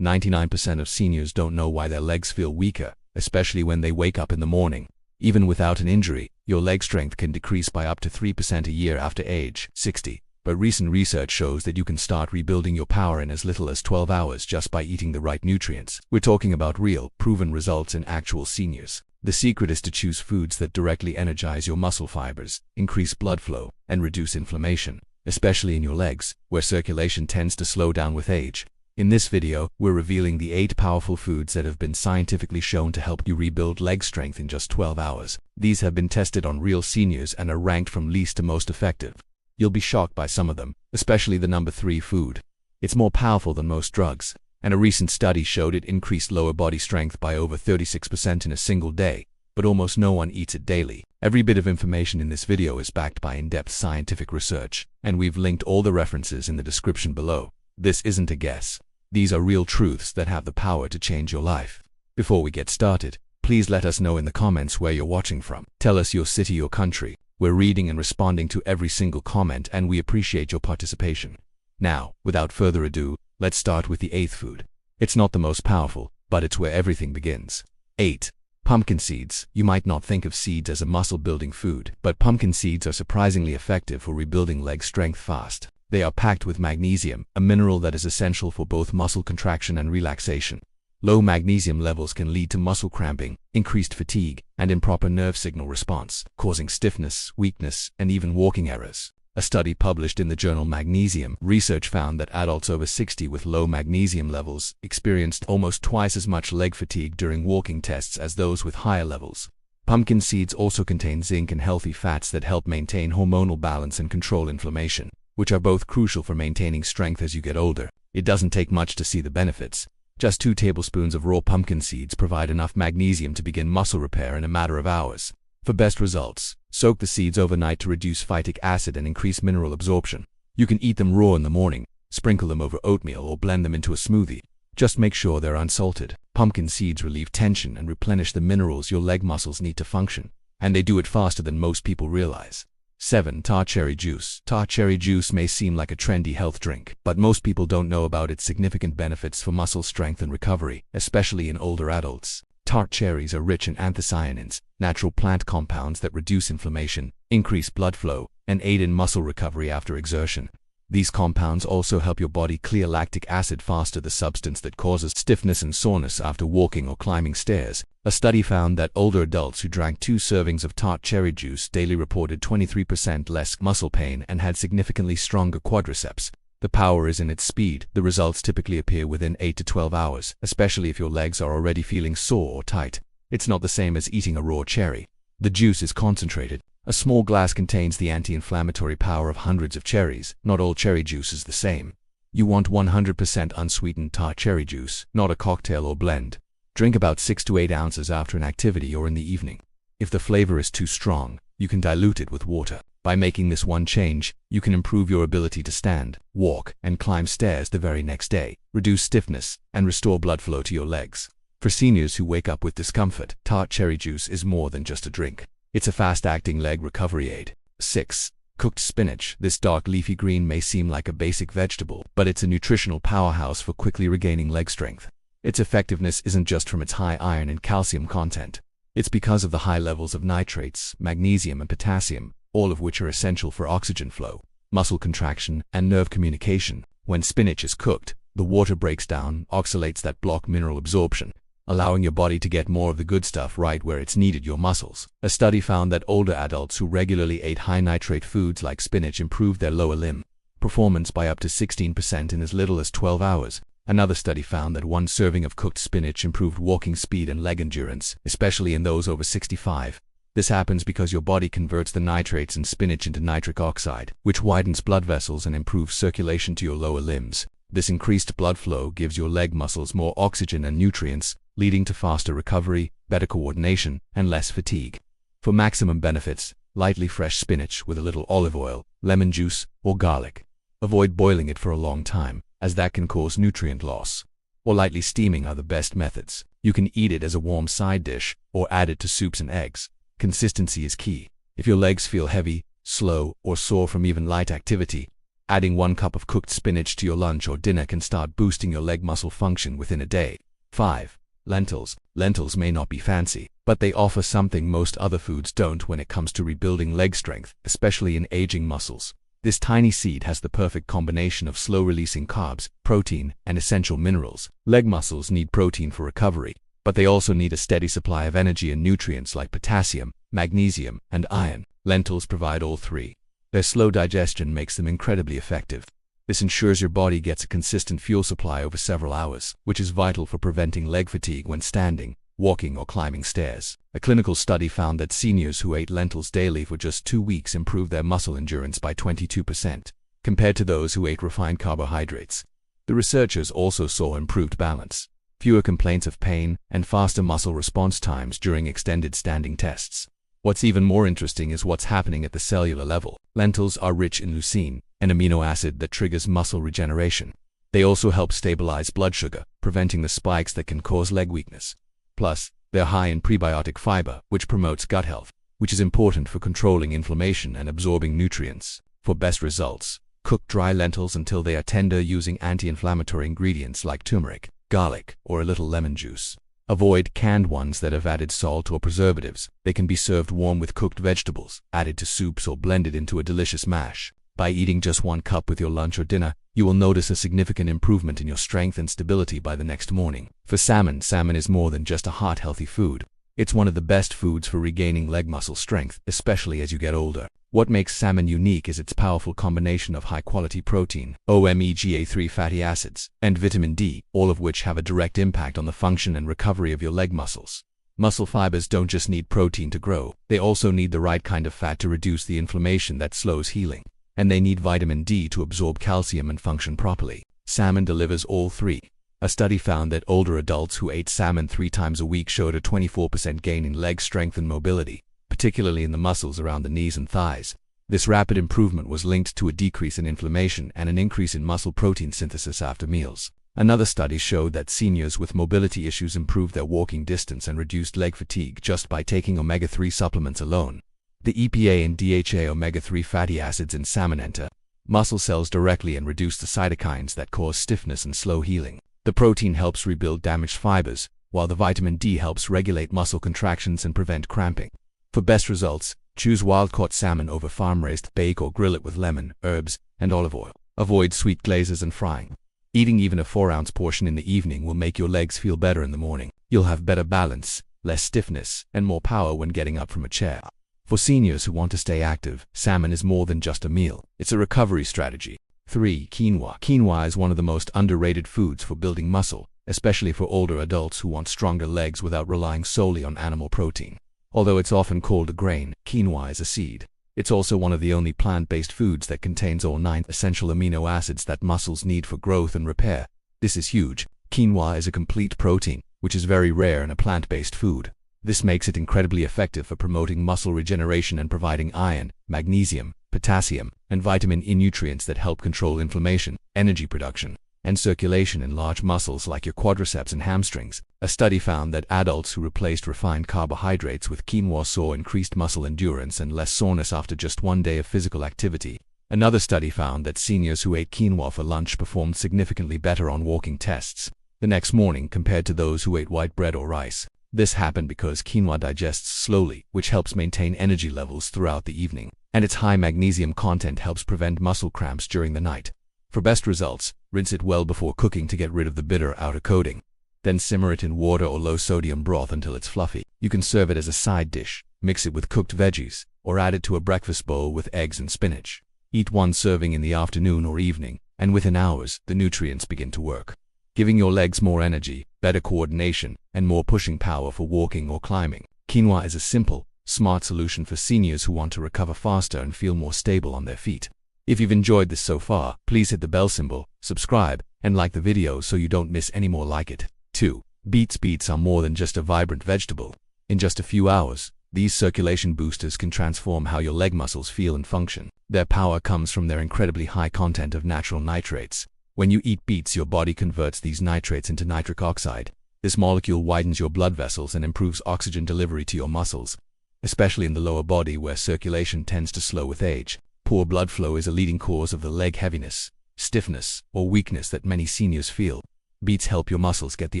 99% of seniors don't know why their legs feel weaker, especially when they wake up in the morning. Even without an injury, your leg strength can decrease by up to 3% a year after age 60. But recent research shows that you can start rebuilding your power in as little as 12 hours just by eating the right nutrients. We're talking about real, proven results in actual seniors. The secret is to choose foods that directly energize your muscle fibers, increase blood flow, and reduce inflammation, especially in your legs, where circulation tends to slow down with age. In this video, we're revealing the 8 powerful foods that have been scientifically shown to help you rebuild leg strength in just 12 hours. These have been tested on real seniors and are ranked from least to most effective. You'll be shocked by some of them, especially the number 3 food. It's more powerful than most drugs, and a recent study showed it increased lower body strength by over 36% in a single day, but almost no one eats it daily. Every bit of information in this video is backed by in-depth scientific research, and we've linked all the references in the description below. This isn't a guess. These are real truths that have the power to change your life. Before we get started, please let us know in the comments where you're watching from. Tell us your city or country. We're reading and responding to every single comment, and we appreciate your participation. Now, without further ado, let's start with the 8th food. It's not the most powerful, but it's where everything begins. 8. Pumpkin seeds. You might not think of seeds as a muscle-building food, but pumpkin seeds are surprisingly effective for rebuilding leg strength fast. They are packed with magnesium, a mineral that is essential for both muscle contraction and relaxation. Low magnesium levels can lead to muscle cramping, increased fatigue, and improper nerve signal response, causing stiffness, weakness, and even walking errors. A study published in the journal Magnesium Research found that adults over 60 with low magnesium levels experienced almost twice as much leg fatigue during walking tests as those with higher levels. Pumpkin seeds also contain zinc and healthy fats that help maintain hormonal balance and control inflammation, which are both crucial for maintaining strength as you get older. It doesn't take much to see the benefits. Just 2 tablespoons of raw pumpkin seeds provide enough magnesium to begin muscle repair in a matter of hours. For best results, soak the seeds overnight to reduce phytic acid and increase mineral absorption. You can eat them raw in the morning, sprinkle them over oatmeal, or blend them into a smoothie. Just make sure they're unsalted. Pumpkin seeds relieve tension and replenish the minerals your leg muscles need to function, and they do it faster than most people realize. 7. Tart cherry juice. Tart cherry juice may seem like a trendy health drink, but most people don't know about its significant benefits for muscle strength and recovery, especially in older adults. Tart cherries are rich in anthocyanins, natural plant compounds that reduce inflammation, increase blood flow, and aid in muscle recovery after exertion. These compounds also help your body clear lactic acid faster, the substance that causes stiffness and soreness after walking or climbing stairs. A study found that older adults who drank 2 servings of tart cherry juice daily reported 23% less muscle pain and had significantly stronger quadriceps. The power is in its speed. The results typically appear within 8 to 12 hours, especially if your legs are already feeling sore or tight. It's not the same as eating a raw cherry. The juice is concentrated. A small glass contains the anti-inflammatory power of hundreds of cherries. Not all cherry juice is the same. You want 100% unsweetened tart cherry juice, not a cocktail or blend. Drink about 6 to 8 ounces after an activity or in the evening. If the flavor is too strong, you can dilute it with water. By making this one change, you can improve your ability to stand, walk, and climb stairs the very next day, reduce stiffness, and restore blood flow to your legs. For seniors who wake up with discomfort, tart cherry juice is more than just a drink. It's a fast-acting leg recovery aid. 6. Cooked spinach. This dark leafy green may seem like a basic vegetable, but it's a nutritional powerhouse for quickly regaining leg strength. Its effectiveness isn't just from its high iron and calcium content. It's because of the high levels of nitrates, magnesium, and potassium, all of which are essential for oxygen flow, muscle contraction, and nerve communication. When spinach is cooked, the water breaks down oxalates that block mineral absorption, allowing your body to get more of the good stuff right where it's needed, your muscles. A study found that older adults who regularly ate high-nitrate foods like spinach improved their lower limb performance by up to 16% in as little as 12 hours. Another study found that 1 serving of cooked spinach improved walking speed and leg endurance, especially in those over 65. This happens because your body converts the nitrates in spinach into nitric oxide, which widens blood vessels and improves circulation to your lower limbs. This increased blood flow gives your leg muscles more oxygen and nutrients, leading to faster recovery, better coordination, and less fatigue. For maximum benefits, lightly fresh spinach with a little olive oil, lemon juice, or garlic. Avoid boiling it for a long time, as that can cause nutrient loss. Or lightly steaming are the best methods. You can eat it as a warm side dish, or add it to soups and eggs. Consistency is key. If your legs feel heavy, slow, or sore from even light activity, Adding 1 cup of cooked spinach to your lunch or dinner can start boosting your leg muscle function within a day. 5. Lentils. Lentils may not be fancy, but they offer something most other foods don't when it comes to rebuilding leg strength, especially in aging muscles. This tiny seed has the perfect combination of slow-releasing carbs, protein, and essential minerals. Leg muscles need protein for recovery, but they also need a steady supply of energy and nutrients like potassium, magnesium, and iron. Lentils provide all three. Their slow digestion makes them incredibly effective. This ensures your body gets a consistent fuel supply over several hours, which is vital for preventing leg fatigue when standing, walking, or climbing stairs. A clinical study found that seniors who ate lentils daily for just 2 weeks improved their muscle endurance by 22%, compared to those who ate refined carbohydrates. The researchers also saw improved balance, fewer complaints of pain, and faster muscle response times during extended standing tests. What's even more interesting is what's happening at the cellular level. Lentils are rich in leucine, an amino acid that triggers muscle regeneration. They also help stabilize blood sugar, preventing the spikes that can cause leg weakness. Plus, they're high in prebiotic fiber, which promotes gut health, which is important for controlling inflammation and absorbing nutrients. For best results, cook dry lentils until they are tender using anti-inflammatory ingredients like turmeric, garlic, or a little lemon juice. Avoid canned ones that have added salt or preservatives. They can be served warm with cooked vegetables, added to soups, or blended into a delicious mash. By eating just 1 cup with your lunch or dinner, you will notice a significant improvement in your strength and stability by the next morning. For salmon is more than just a heart-healthy food. It's one of the best foods for regaining leg muscle strength, especially as you get older. What makes salmon unique is its powerful combination of high-quality protein, omega-3 fatty acids, and vitamin D, all of which have a direct impact on the function and recovery of your leg muscles. Muscle fibers don't just need protein to grow, they also need the right kind of fat to reduce the inflammation that slows healing. And they need vitamin D to absorb calcium and function properly. Salmon delivers all three. A study found that older adults who ate salmon 3 times a week showed a 24% gain in leg strength and mobility, particularly in the muscles around the knees and thighs. This rapid improvement was linked to a decrease in inflammation and an increase in muscle protein synthesis after meals. Another study showed that seniors with mobility issues improved their walking distance and reduced leg fatigue just by taking omega-3 supplements alone. The EPA and DHA omega-3 fatty acids in salmon enter muscle cells directly and reduce the cytokines that cause stiffness and slow healing. The protein helps rebuild damaged fibers, while the vitamin D helps regulate muscle contractions and prevent cramping. For best results, choose wild-caught salmon over farm-raised. Bake or grill it with lemon, herbs, and olive oil. Avoid sweet glazes and frying. Eating even a 4-ounce portion in the evening will make your legs feel better in the morning. You'll have better balance, less stiffness, and more power when getting up from a chair. For seniors who want to stay active, salmon is more than just a meal. It's a recovery strategy. 3. Quinoa. Quinoa is one of the most underrated foods for building muscle, especially for older adults who want stronger legs without relying solely on animal protein. Although it's often called a grain, quinoa is a seed. It's also one of the only plant-based foods that contains all 9 essential amino acids that muscles need for growth and repair. This is huge. Quinoa is a complete protein, which is very rare in a plant-based food. This makes it incredibly effective for promoting muscle regeneration and providing iron, magnesium, potassium, and vitamin E nutrients that help control inflammation, energy production, and circulation in large muscles like your quadriceps and hamstrings. A study found that adults who replaced refined carbohydrates with quinoa saw increased muscle endurance and less soreness after just 1 day of physical activity. Another study found that seniors who ate quinoa for lunch performed significantly better on walking tests the next morning compared to those who ate white bread or rice. This happened because quinoa digests slowly, which helps maintain energy levels throughout the evening, and its high magnesium content helps prevent muscle cramps during the night. For best results, rinse it well before cooking to get rid of the bitter outer coating. Then simmer it in water or low-sodium broth until it's fluffy. You can serve it as a side dish, mix it with cooked veggies, or add it to a breakfast bowl with eggs and spinach. Eat 1 serving in the afternoon or evening, and within hours, the nutrients begin to work, giving your legs more energy, better coordination, and more pushing power for walking or climbing. Quinoa is a simple, smart solution for seniors who want to recover faster and feel more stable on their feet. If you've enjoyed this so far, please hit the bell symbol, subscribe, and like the video so you don't miss any more like it. 2. Beets. Beets are more than just a vibrant vegetable. In just a few hours, these circulation boosters can transform how your leg muscles feel and function. Their power comes from their incredibly high content of natural nitrates. When you eat beets, your body converts these nitrates into nitric oxide. This molecule widens your blood vessels and improves oxygen delivery to your muscles, especially in the lower body where circulation tends to slow with age. Poor blood flow is a leading cause of the leg heaviness, stiffness, or weakness that many seniors feel. Beets help your muscles get the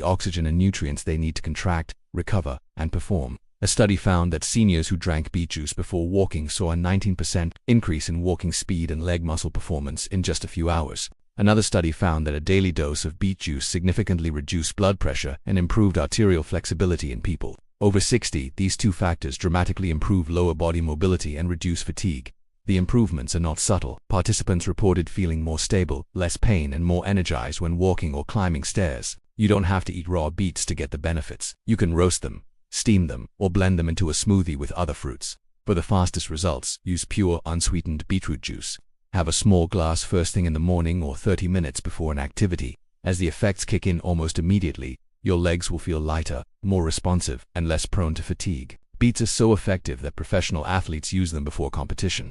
oxygen and nutrients they need to contract, recover, and perform. A study found that seniors who drank beet juice before walking saw a 19% increase in walking speed and leg muscle performance in just a few hours. Another study found that a daily dose of beet juice significantly reduced blood pressure and improved arterial flexibility in people over 60. These two factors dramatically improve lower body mobility and reduce fatigue. The improvements are not subtle. Participants reported feeling more stable, less pain, and more energized when walking or climbing stairs. You don't have to eat raw beets to get the benefits. You can roast them, steam them, or blend them into a smoothie with other fruits. For the fastest results, use pure, unsweetened beetroot juice. Have a small glass first thing in the morning or 30 minutes before an activity. As the effects kick in almost immediately, your legs will feel lighter, more responsive, and less prone to fatigue. Beets are so effective that professional athletes use them before competition.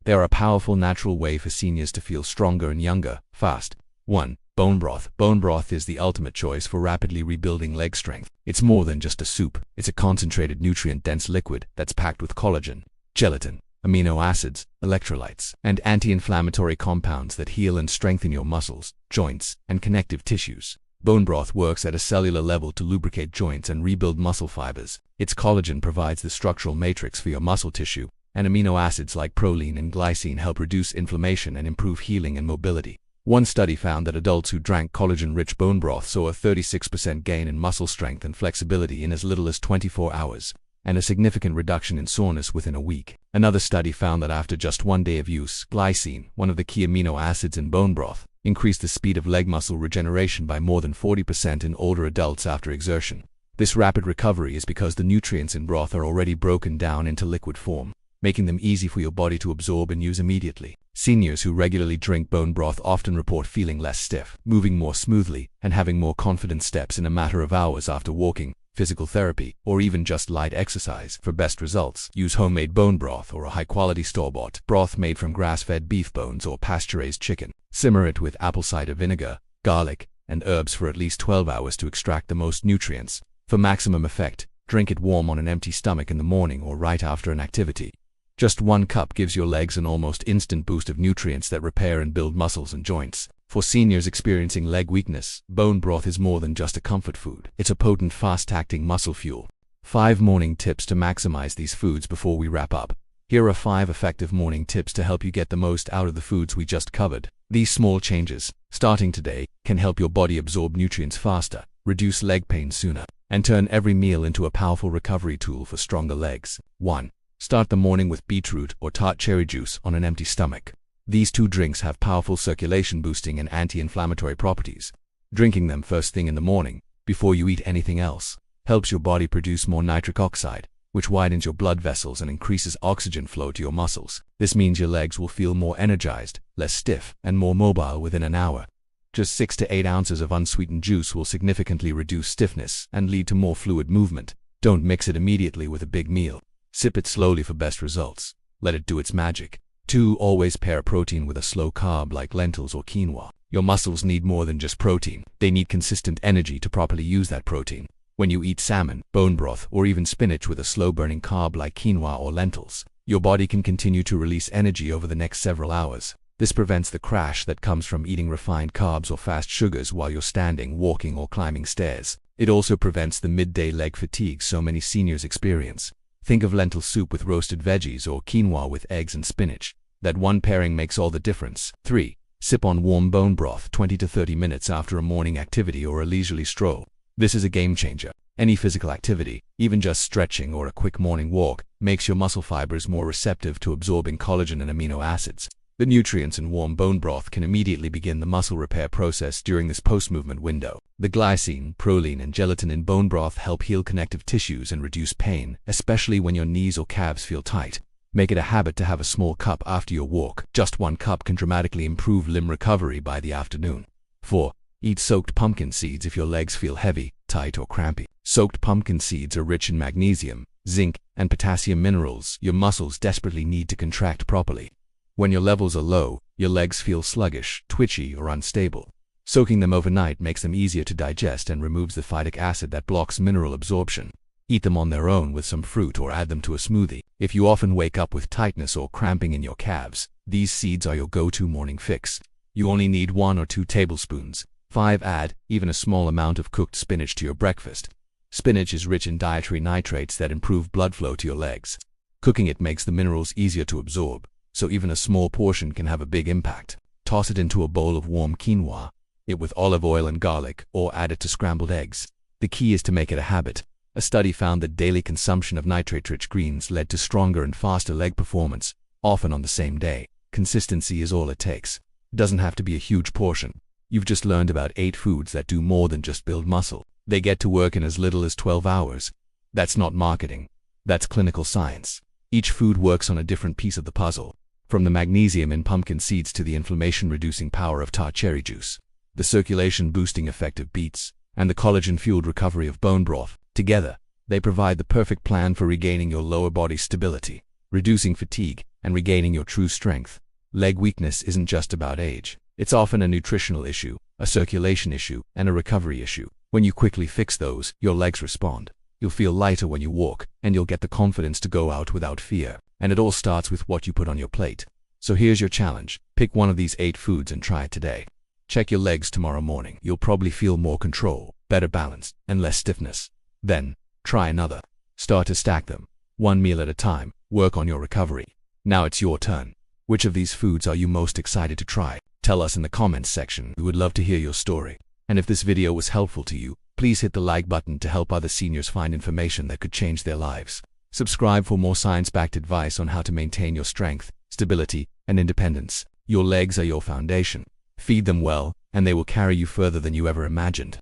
They are a powerful natural way for seniors to feel stronger and younger, fast. 1. Bone broth. Bone broth is the ultimate choice for rapidly rebuilding leg strength. It's more than just a soup. It's a concentrated nutrient-dense liquid that's packed with collagen, gelatin, amino acids, electrolytes, and anti-inflammatory compounds that heal and strengthen your muscles, joints, and connective tissues. Bone broth works at a cellular level to lubricate joints and rebuild muscle fibers. Its collagen provides the structural matrix for your muscle tissue, and amino acids like proline and glycine help reduce inflammation and improve healing and mobility. One study found that adults who drank collagen-rich bone broth saw a 36% gain in muscle strength and flexibility in as little as 24 hours, and a significant reduction in soreness within a week. Another study found that after just 1 day of use, glycine, one of the key amino acids in bone broth, increased the speed of leg muscle regeneration by more than 40% in older adults after exertion. This rapid recovery is because the nutrients in broth are already broken down into liquid form, making them easy for your body to absorb and use immediately. Seniors who regularly drink bone broth often report feeling less stiff, moving more smoothly, and having more confident steps in a matter of hours after walking, physical therapy, or even just light exercise. For best results, use homemade bone broth or a high-quality store-bought broth made from grass-fed beef bones or pasture-raised chicken. Simmer it with apple cider vinegar, garlic, and herbs for at least 12 hours to extract the most nutrients. For maximum effect, drink it warm on an empty stomach in the morning or right after an activity. Just 1 cup gives your legs an almost instant boost of nutrients that repair and build muscles and joints. For seniors experiencing leg weakness, bone broth is more than just a comfort food. It's a potent, fast-acting muscle fuel. 5 morning tips to maximize these foods before we wrap up. Here are 5 effective morning tips to help you get the most out of the foods we just covered. These small changes, starting today, can help your body absorb nutrients faster, reduce leg pain sooner, and turn every meal into a powerful recovery tool for stronger legs. 1. Start the morning with beetroot or tart cherry juice on an empty stomach. These 2 drinks have powerful circulation-boosting and anti-inflammatory properties. Drinking them first thing in the morning, before you eat anything else, helps your body produce more nitric oxide, which widens your blood vessels and increases oxygen flow to your muscles. This means your legs will feel more energized, less stiff, and more mobile within an hour. Just 6 to 8 ounces of unsweetened juice will significantly reduce stiffness and lead to more fluid movement. Don't mix it immediately with a big meal. Sip it slowly for best results. Let it do its magic. 2. Always pair protein with a slow carb like lentils or quinoa. Your muscles need more than just protein. They need consistent energy to properly use that protein. When you eat salmon, bone broth, or even spinach with a slow-burning carb like quinoa or lentils, your body can continue to release energy over the next several hours. This prevents the crash that comes from eating refined carbs or fast sugars while you're standing, walking, or climbing stairs. It also prevents the midday leg fatigue so many seniors experience. Think of lentil soup with roasted veggies or quinoa with eggs and spinach. That one pairing makes all the difference. 3. Sip on warm bone broth 20 to 30 minutes after a morning activity or a leisurely stroll. This is a game changer. Any physical activity, even just stretching or a quick morning walk, makes your muscle fibers more receptive to absorbing collagen and amino acids. The nutrients in warm bone broth can immediately begin the muscle repair process during this post-movement window. The glycine, proline, and gelatin in bone broth help heal connective tissues and reduce pain, especially when your knees or calves feel tight. Make it a habit to have a small cup after your walk. Just 1 cup can dramatically improve limb recovery by the afternoon. 4. Eat soaked pumpkin seeds if your legs feel heavy, tight, or crampy. Soaked pumpkin seeds are rich in magnesium, zinc, and potassium minerals your muscles desperately need to contract properly. When your levels are low, your legs feel sluggish, twitchy, or unstable. Soaking them overnight makes them easier to digest and removes the phytic acid that blocks mineral absorption. Eat them on their own with some fruit or add them to a smoothie. If you often wake up with tightness or cramping in your calves, These seeds are your go-to morning fix. You only need 1 or 2 tablespoons. 5. Add even a small amount of cooked spinach to your breakfast. Spinach is rich in dietary nitrates that improve blood flow to your legs. Cooking it makes the minerals easier to absorb, so even a small portion can have a big impact. Toss it into a bowl of warm quinoa, it with olive oil and garlic, or add it to scrambled eggs. The key is to make it a habit. A study found that daily consumption of nitrate-rich greens led to stronger and faster leg performance, often on the same day. Consistency is all it takes. It doesn't have to be a huge portion. You've just learned about 8 foods that do more than just build muscle. They get to work in as little as 12 hours. That's not marketing. That's clinical science. Each food works on a different piece of the puzzle, from the magnesium in pumpkin seeds to the inflammation-reducing power of tart cherry juice, the circulation-boosting effect of beets, and the collagen-fueled recovery of bone broth. Together, they provide the perfect plan for regaining your lower body stability, reducing fatigue, and regaining your true strength. Leg weakness isn't just about age. It's often a nutritional issue, a circulation issue, and a recovery issue. When you quickly fix those, your legs respond. You'll feel lighter when you walk, and you'll get the confidence to go out without fear. And it all starts with what you put on your plate. So here's your challenge. Pick one of these 8 foods and try it today. Check your legs tomorrow morning. You'll probably feel more control, better balance, and less stiffness. Then, try another. Start to stack them. 1 meal at a time. Work on your recovery. Now it's your turn. Which of these foods are you most excited to try? Tell us in the comments section. We would love to hear your story. And if this video was helpful to you, please hit the like button to help other seniors find information that could change their lives. Subscribe for more science-backed advice on how to maintain your strength, stability, and independence. Your legs are your foundation. Feed them well, and they will carry you further than you ever imagined.